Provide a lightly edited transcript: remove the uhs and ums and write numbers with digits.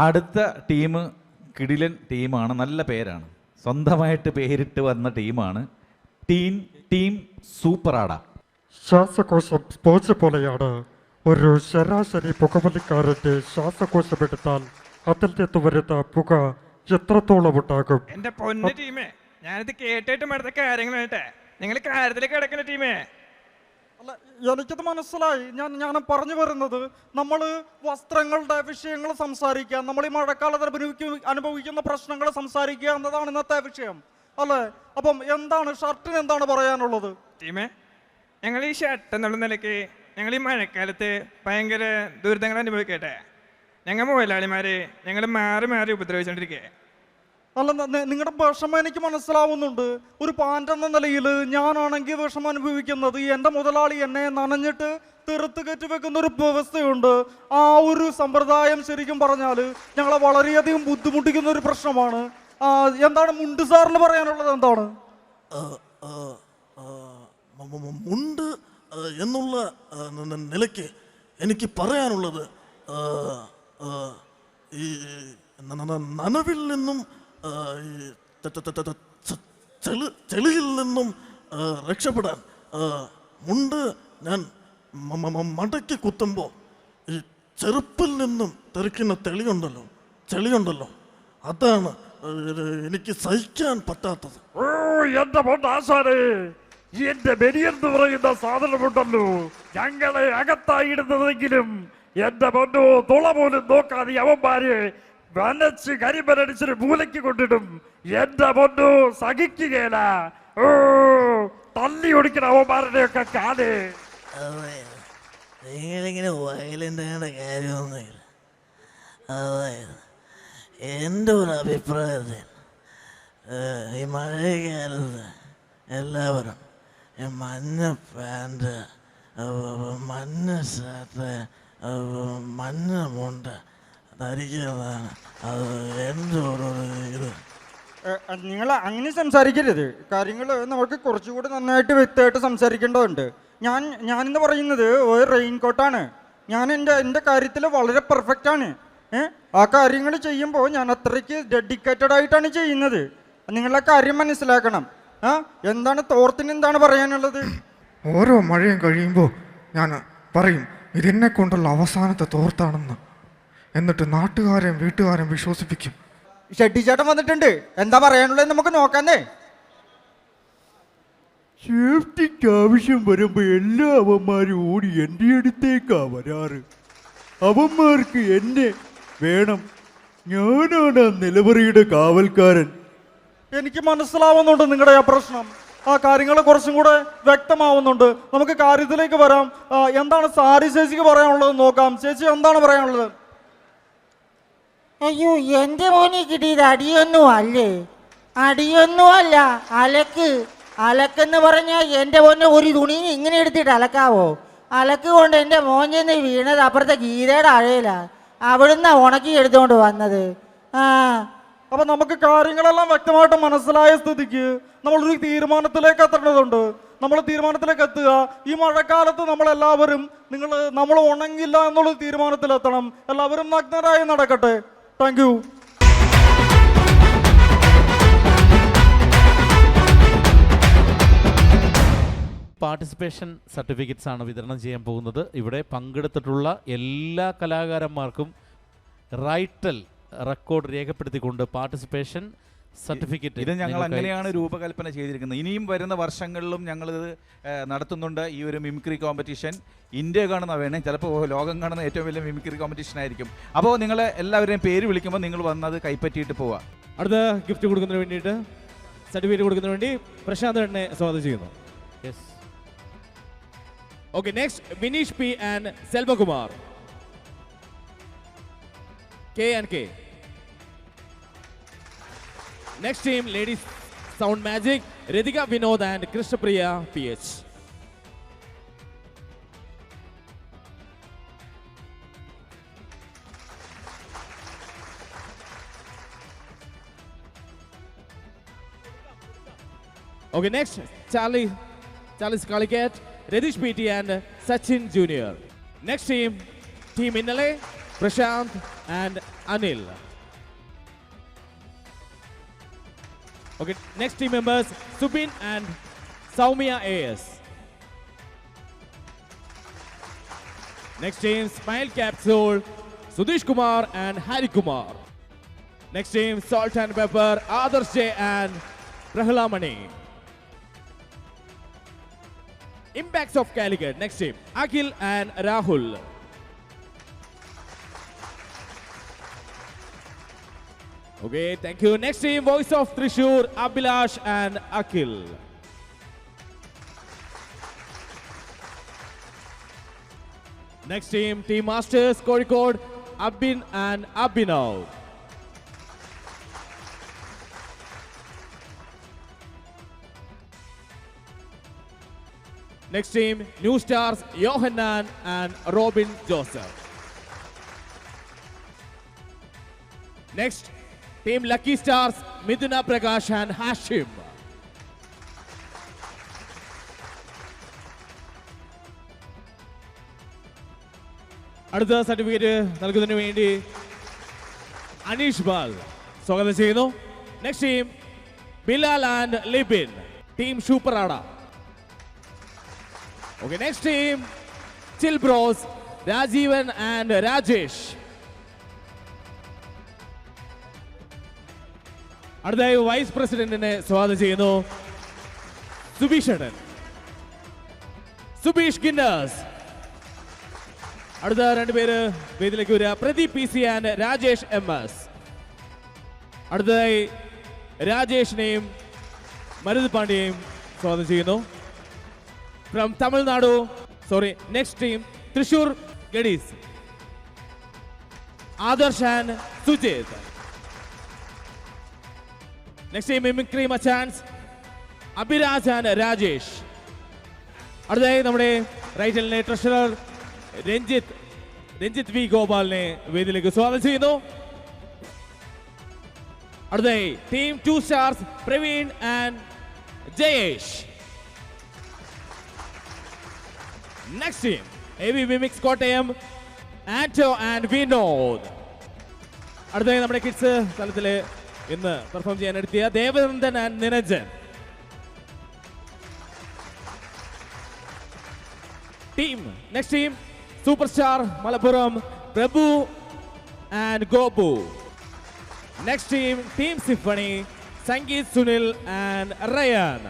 അടുത്ത ടീം കിടിലൻ ടീമാണ്, നല്ല പേരാണ്, സ്വന്തമായിട്ട് പേരിട്ട് വന്ന ടീമാണ് ടീം സൂപ്പറാട. ശ്വാസകോശം സ്പോഞ്ച് പോലെയാണ്. ഒരു ശരാശരി പുകവലിക്കാരന്റെ ശ്വാസകോശം എടുത്താൽ അതിൽ നിന്ന് വരുന്ന പുക എത്രത്തോളം ഉണ്ടാകും? എന്റെ പൊന്ന ടീമേ, ഞാനിത് കേട്ടിട്ടും അടുത്ത കാര്യങ്ങളായിട്ടെ നിങ്ങൾ കാര്യത്തിലേക്ക് കിടക്കുന്ന ടീമേ. അല്ല, എനിക്കത് മനസ്സിലായി. ഞാൻ പറഞ്ഞു വരുന്നത്, നമ്മൾ വസ്ത്രങ്ങളുടെ വിഷയങ്ങൾ സംസാരിക്കുക, നമ്മൾ ഈ മഴക്കാലത്ത് അനുഭവിക്കുന്ന പ്രശ്നങ്ങൾ സംസാരിക്കുക എന്നതാണ് ഇന്നത്തെ വിഷയം അല്ലേ? അപ്പം എന്താണ് ഷർട്ടിന് എന്താണ് പറയാനുള്ളത്? ടീമേ, ഞങ്ങൾ ഈ ഷർട്ട് എന്നുള്ള നിലയ്ക്ക് ഞങ്ങൾ ഈ മഴക്കാലത്ത് ഭയങ്കര ദുരിതങ്ങൾ അനുഭവിക്കട്ടെ. ഞങ്ങൾ മുതലാളിമാര് ഞങ്ങൾ മാറി മാറി ഉപദ്രവിച്ചോണ്ടിരിക്കേ. അല്ല, നിങ്ങളുടെ വിഷമം എനിക്ക് മനസ്സിലാവുന്നുണ്ട്. ഒരു പാൻ്റ് എന്ന നിലയിൽ ഞാനാണെങ്കിൽ വിഷമം അനുഭവിക്കുന്നത്, എൻ്റെ മുതലാളി എന്നെ നനഞ്ഞിട്ട് തെറുത്ത് കയറ്റി വെക്കുന്ന ഒരു വ്യവസ്ഥയുണ്ട്. ആ ഒരു സമ്പ്രദായം ശരിക്കും പറഞ്ഞാൽ ഞങ്ങളെ വളരെയധികം ബുദ്ധിമുട്ടിക്കുന്ന ഒരു പ്രശ്നമാണ്. എന്താണ് മുണ്ട് സാറിന് പറയാനുള്ളത്? എന്താണ് മുണ്ട് എന്നുള്ള നിലയ്ക്ക് എനിക്ക് പറയാനുള്ളത്, ഈ നനവിൽ നിന്നും ചെളിയിൽ നിന്നും രക്ഷപ്പെടാൻ മുണ്ട് ഞാൻ മടക്കി കുത്തുമ്പോൾ ഈ ചെറുപ്പിൽ നിന്നും തെറിക്കുന്ന ചെളിയുണ്ടല്ലോ, അതാണ് എനിക്ക് സഹിക്കാൻ പറ്റാത്തത്. ഓ എന്റെ പൊന്നാശാനെ, എന്റെ ബനിയെന്ന് പറയുന്ന സാധനമുണ്ടല്ലോ, ഞങ്ങളെ അകത്തായിടുന്നതെങ്കിലും എന്റെ പൊന്നോ തുള പോലും നോക്കാതെ അവന്മാര് വനച്ച് കരിമ്പനടിച്ചൊരു മൂലയ്ക്ക് കൊണ്ടിടും. എന്റെ പൊന്നോ സഹിക്കുകയില്ല. ഓ തല്ലി ഒടിക്കണ അവന്മാരുടെയൊക്കെ കാല്. നിങ്ങളിങ്ങനെ വയലൻ്റ് ആകേണ്ട കാര്യമൊന്നുമില്ല. അതായത് എൻ്റെ ഒരു അഭിപ്രായത്തിൽ ഈ മഴക്കാലത്ത് എല്ലാവരും മഞ്ഞ പാൻറ്, മഞ്ഞ ഷർട്ട്, മഞ്ഞ മുണ്ട് ധരിക്കുന്നതാണ് അത് എൻ്റെ ഒരു ഇത്. നിങ്ങൾ അങ്ങനെ സംസാരിക്കരുത്. കാര്യങ്ങൾ നമുക്ക് കുറച്ചുകൂടി നന്നായിട്ട് വ്യക്തമായിട്ട് സംസാരിക്കേണ്ടതുണ്ട്. ഞാനെന്ന് പറയുന്നത് ഒരു റെയിൻകോട്ടാണ്. ഞാൻ എൻ്റെ കാര്യത്തിൽ വളരെ പെർഫെക്റ്റാണ്. ആ കാര്യങ്ങൾ ചെയ്യുമ്പോൾ ഞാൻ അത്രയ്ക്ക് ഡെഡിക്കേറ്റഡ് ആയിട്ടാണ് ചെയ്യുന്നത്. നിങ്ങളെ കാര്യം മനസ്സിലാക്കണം. എന്താണ് തോർത്തിന് എന്താണ് പറയാനുള്ളത്? ഓരോ മഴയും കഴിയുമ്പോൾ ഞാൻ പറയും ഇതെന്നെ കൊണ്ടുള്ള അവസാനത്തെ തോർത്താണെന്ന്. എന്നിട്ട് നാട്ടുകാരെയും വീട്ടുകാരെയും വിശ്വസിപ്പിക്കും. ഷെട്ടിച്ചേട്ടൻ വന്നിട്ടുണ്ട്, എന്താ പറയാനുള്ളത് നമുക്ക് നോക്കാന്നേ. സേഫ്റ്റിക്ക് ആവശ്യം വരുമ്പോൾ എല്ലാ അവന്മാരും ഓടി എൻ്റെ അടുത്തേക്കാ വരാറ്. അവന്മാർക്ക് എന്നെ വേണം. ഞാനാണ് ആ നിലവറയുടെ കാവൽക്കാരൻ. എനിക്ക് മനസ്സിലാവുന്നുണ്ട് നിങ്ങളുടെ ആ പ്രശ്നം. ആ കാര്യങ്ങൾ കുറച്ചും കൂടെ വ്യക്തമാവുന്നുണ്ട്. നമുക്ക് കാര്യത്തിലേക്ക് വരാം. എന്താണ് സാരി ചേച്ചിക്ക് പറയാനുള്ളത് നോക്കാം. ചേച്ചി എന്താണ് പറയാനുള്ളത്? അയ്യോ, എൻ്റെ മോനെ കിട്ടിയത് അടിയൊന്നും അല്ല, അലക്കെന്ന് പറഞ്ഞാൽ എൻ്റെ മോനെ ഒരു തുണി ഇങ്ങനെ എടുത്തിട്ട് അലക്കാവോ? അലക്ക് കൊണ്ട് എൻ്റെ മോൻ ചെന്ന് വീണത് അപ്പുറത്തെ ഗീതയുടെ അഴയില. അവിടുന്ന് ഉണക്കി എടുത്തുകൊണ്ട് വന്നത്. അപ്പൊ നമുക്ക് കാര്യങ്ങളെല്ലാം വ്യക്തമായിട്ട് മനസ്സിലായ സ്ഥിതിക്ക് നമ്മളൊരു തീരുമാനത്തിലേക്ക് എത്തേണ്ടതുണ്ട്. നമ്മൾ തീരുമാനത്തിലേക്ക് എത്തുക. ഈ മഴക്കാലത്ത് നമ്മളെല്ലാവരും നമ്മൾ ഉണങ്ങില്ല എന്നുള്ള തീരുമാനത്തിലെത്തണം. എല്ലാവരും നഗ്നരായി നടക്കട്ടെ. Thank you. പാർട്ടിസിപ്പേഷൻ സർട്ടിഫിക്കറ്റ്സ് ആണ് വിതരണം ചെയ്യാൻ പോകുന്നത്. ഇവിടെ പങ്കെടുത്തിട്ടുള്ള എല്ലാ കലാകാരന്മാർക്കും റൈറ്റൽ റെക്കോർഡ് രേഖപ്പെടുത്തിക്കൊണ്ട് പാർട്ടിസിപ്പേഷൻ സർട്ടിഫിക്കറ്റ് ഇത് ഞങ്ങൾ അങ്ങനെയാണ് രൂപകൽപ്പന ചെയ്തിരിക്കുന്നത്. ഇനിയും വരുന്ന വർഷങ്ങളിലും ഞങ്ങളിത് നടത്തുന്നുണ്ട്. ഈ ഒരു മിമിക്രി കോമ്പറ്റീഷൻ ഇന്ത്യ കാണുന്ന വേണേ, ചിലപ്പോൾ ലോകം കാണുന്ന ഏറ്റവും വലിയ മിമിക്രി കോമ്പറ്റീഷൻ ആയിരിക്കും. അപ്പോൾ നിങ്ങൾ എല്ലാവരെയും പേര് വിളിക്കുമ്പോൾ നിങ്ങൾ വന്നത് കൈപ്പറ്റിയിട്ട് പോവാം. അടുത്ത ഗിഫ്റ്റ് കൊടുക്കുന്നതിന് വേണ്ടിയിട്ട്, സർട്ടിഫിക്കറ്റ് കൊടുക്കുന്നതിന് വേണ്ടി പ്രശാന്ത് എന്നെ സ്വാഗതം ചെയ്യുന്നു. Yes. Okay, next Vineesh P and Selvakumar. K&K. Next team, ladies Sound Magic, Ritika Vinod and Krishnapriya PH. Okay, next Charlie Skalikat, Radish PT and Sachin Jr. Next team, Team Innale, Prashant and Anil. Okay, next team members, Subin and Saumya AS. Next team, Smile Capsule, Sudesh Kumar and Hari Kumar. Next team, Salt and Pepper, Adarsh J and Prahalamani. Impacts of Calicut. Next team, Akhil and Rahul. Okay, thank you. Next team, Voice of Trishur, Abhilash and Akhil. Next team, Team Masters, Kozhikode, Abin and Abhinav. Next team, New Stars, Johanan and Robin Joseph. Next, Team Lucky Stars, Miduna Prakash and Hashim. അടുത്ത certificate നൽകുന്നതിന് വേണ്ടി അനീഷ് ബാൽ സ്വാഗതം ചെയ്യുന്നു. Next team Bilal and Libin, team ഷൂപ്പറാട. Okay, next team chill bros, Rajeevan and Rajesh. അടുത്തതായി vice പ്രസിഡന്റിനെ സ്വാഗതം ചെയ്യുന്നു, സുബീഷ് സുബീഷ് ഗിന്നേഴ്സ്. അടുത്ത രണ്ടുപേര് വേദിയിലേക്ക് വരിക, Pradeep P C and Rajesh M S. അടുത്തതായി രാജേഷിനെയും മരുത് പാണ്ഡ്യയും സ്വാഗതം ചെയ്യുന്നു. From Tamil Nadu, next team Thrissur ഗഡീസ്, Adarsh and Sujith. Next team mimicry മച്ചാൻസ്, അഭിരാജ് ആൻഡ് രാജേഷ്. അടുത്തതായി നമ്മുടെ റൈറ്റലിനെ ട്രഷറർ രഞ്ജിത്ത് വി ഗോപാലിനെ വേദിയിലേക്ക് സ്വാഗതം ചെയ്യുന്നു. അടുത്തതായി team 2 stars, Praveen and Jayesh. Next team AV mimics Kottayam, Anto and Vinod. അടുത്തതായി നമ്മുടെ കിഡ്സ് തലത്തിൽ ഇന്ന് പെർഫോം ചെയ്യാൻ എത്തിയ Devanandan and Niranjan. Next team super star Malappuram, Prabhu and Gopu. Next team symphony, Sangeeth Sunil and Ryan.